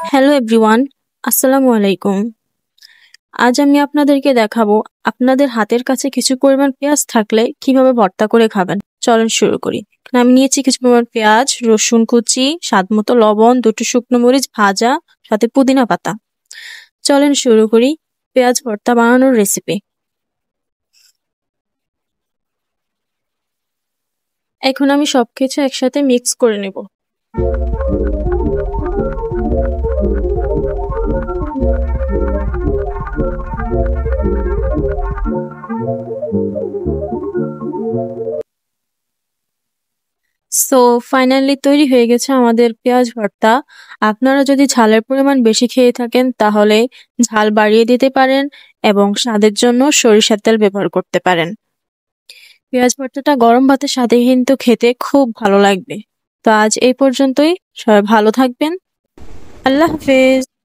Hello everyone, আসসালামু আলাইকুম। আজ আমি আপনাদেরকে দেখাবো আপনাদের হাতের কাছে কিছু পরিমাণ পেঁয়াজ থাকলে কিভাবে ভর্তা করে খাবেন। চলেন শুরু করি। এখানে আমি নিয়েছি কিছু পরিমাণ পেঁয়াজ, রসুন কুচি, স্বাদমতো লবণ, 2টো শুকনো মরিচ ভাজা, সাথে পুদিনা পাতা। চলেন শুরু করি পেঁয়াজ ভর্তা বানানোর রেসিপি। এখন আমি সবকিছু একসাথে মিক্স করে নেব। সো ফাইনালি তৈরি হয়ে গেছে আমাদের পেঁয়াজ ভর্তা। আপনারা যদি ঝালের পরিমাণ বেশি খেয়ে থাকেন তাহলে ঝাল বাড়িয়ে দিতে পারেন এবং স্বাদের জন্য সরিষার তেল ব্যবহার করতে পারেন। পেঁয়াজ ভর্তাটা গরম ভাতের সাথে কিন্তু খেতে খুব ভালো লাগবে। তো আজ এই পর্যন্তই। সবাই ভালো থাকবেন। আল্লাহ হাফেজ।